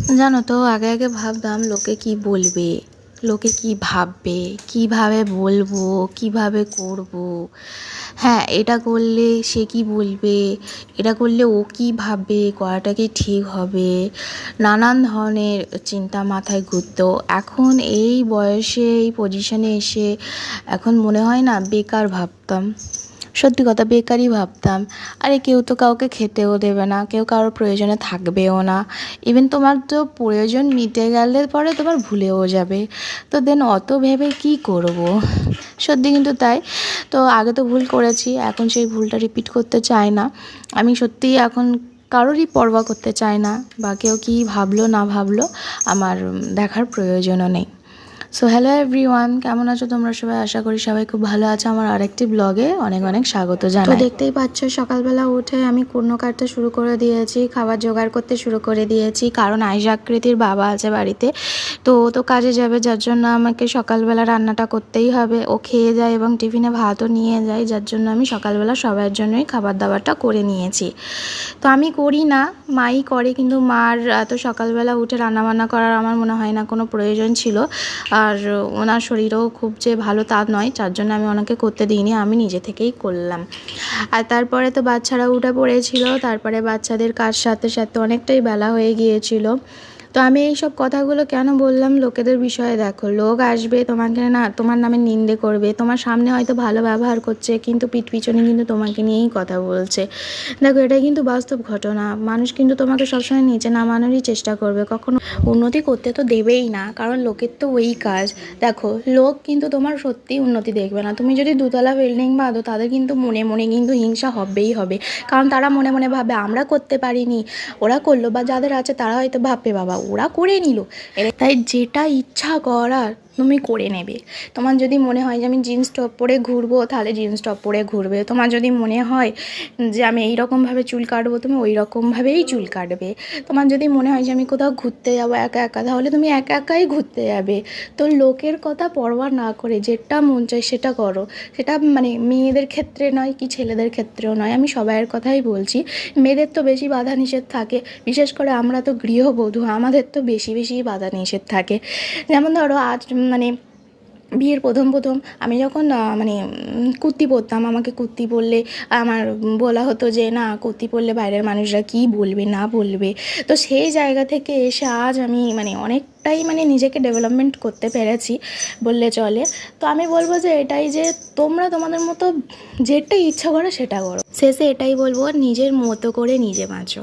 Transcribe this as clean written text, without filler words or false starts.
জানো তো, আগে আগে ভাবতাম লোকে কি বলবে, লোকে কি ভাববে, কিভাবে বলবো, কিভাবে করব। হ্যাঁ, এটা করলে সে কি বলবে, এটা করলে ও কি ভাববে, করাটা কি ঠিক হবে, নানান ধরনের চিন্তা মাথায় ঘুরতো। এখন এই বয়সে এই পজিশনে এসে এখন মনে হয় না বেকার ভাবতাম, সত্যি কথা বেকারই ভাবতাম। আরে কেউ তো কাউকে খেতেও দেবে না, কেউ কারোর প্রয়োজনে থাকবেও না। ইভেন তোমার তো প্রয়োজন মিটে গেলে পরে তোমার ভুলেও যাবে। তো দেন অত ভেবে কি করব, সত্যি কিন্তু তাই। তো আগে তো ভুল করেছি, এখন সেই ভুলটা রিপিট করতে চাই না। আমি সত্যিই এখন কারোরই পরোয়া করতে চাই না, বা কেউ কী ভাবলো না ভাবলো আমার দেখার প্রয়োজনও নেই। সো হ্যালো এভরিওয়ান, কেমন আছো তোমরা সবাই? আশা করি সবাই খুব ভালো আছো। আমার আরেকটি ব্লগে অনেক অনেক স্বাগত জানাই। তো দেখতেই পাচ্ছ সকালবেলা উঠে আমি কুর্নো কাটতে শুরু করে দিয়েছি, খাবার জোগাড় করতে শুরু করে দিয়েছি, কারণ আইজাকৃতির বাবা আছে বাড়িতে। তো ও তো কাজে যাবে, যার জন্য আমাকে সকালবেলা রান্নাটা করতেই হবে। ও খেয়ে যায় এবং টিফিনে ভাতও নিয়ে যায়, যার জন্য আমি সকালবেলা সবার জন্যই খাবার দাবারটা করে নিয়েছি। তো আমি করি না, মাই করে, কিন্তু মার এত সকালবেলা উঠে রান্নাবান্না করার আমার মনে হয় না কোনো প্রয়োজন ছিল। আর ওনার শরীরও খুব যে ভালো তা নয়, যার জন্য আমি ওনাকে করতে দিইনি, আমি নিজে থেকেই করলাম। আর তারপরে তো বাচ্চারা উঠে পড়েছিল, তারপরে বাচ্চাদের কাজ সাথে সাথে অনেকটাই বেলা হয়ে গিয়েছিল। তো আমি এই সব কথাগুলো কেন বললাম, লোকেদের বিষয়ে দেখো, লোক আসবে তোমাকে না তোমার নামে নিন্দে করবে, তোমার সামনে হয়তো ভালো ব্যবহার করছে কিন্তু পিঠ পিছনে কিন্তু তোমাকে নিয়েই কথা বলছে। দেখো, এটাই কিন্তু বাস্তব ঘটনা। মানুষ কিন্তু তোমাকে সবসময় নিচে নামানোরই চেষ্টা করবে, কখনো উন্নতি করতে তো দেবেই না, কারণ লোকের তো ওই কাজ। দেখো, লোক কিন্তু তোমার সত্যিই উন্নতি দেখবে না। তুমি যদি দুতলা বিল্ডিং বাঁধো, তাদের কিন্তু মনে মনে কিন্তু হিংসা হবেই হবে, কারণ তারা মনে মনে ভাবে আমরা করতে পারিনি, ওরা করলো, বা যাদের আছে তারা হয়তো ভাববে বাবা ওরা করে নিল। তাই যেটা ইচ্ছা করার তুমি করে নেবে। তোমার যদি মনে হয় যে আমি জিন্স টপ পরে ঘুরবো, তাহলে জিন্স টপ পরে ঘুরবে। তোমার যদি মনে হয় যে আমি এই রকমভাবে চুল কাটবো, তুমি ওই রকমভাবেই চুল কাটবে। তোমার যদি মনে হয় যে আমি কোথাও ঘুরতে যাবো একা একা, তাহলে তুমি একা একাই ঘুরতে যাবে। তো লোকের কথা পরোয়া না করে যেটা মন চায় সেটা করো। সেটা মানে মেয়েদের ক্ষেত্রে নয় কি ছেলেদের ক্ষেত্রেও নয়, আমি সবাইয়ের কথাই বলছি। মেয়েদের তো বেশি বাধা নিষেধ থাকে, বিশেষ করে আমরা তো গৃহবধূ, আমাদের তো বেশি বেশি বাধা নিষেধ থাকে। যেমন ধরো আজ মানে বিয়ের প্রথম প্রথম আমি যখন মানে কুর্তি পরতাম, আমাকে কুর্তি পরলে আমার বলা হতো যে না, কুর্তি পরলে বাইরের মানুষরা কী বলবে না বলবে। তো সেই জায়গা থেকে এসে আজ আমি মানে অনেকটাই মানে নিজেকে ডেভেলপমেন্ট করতে পেরেছি বললে চলে। তো আমি বলবো যে এটাই, যে তোমরা তোমাদের মতো যেটা ইচ্ছা করে সেটা করো। শেষে এটাই বলবো, নিজের মতো করে নিজে বাঁচো।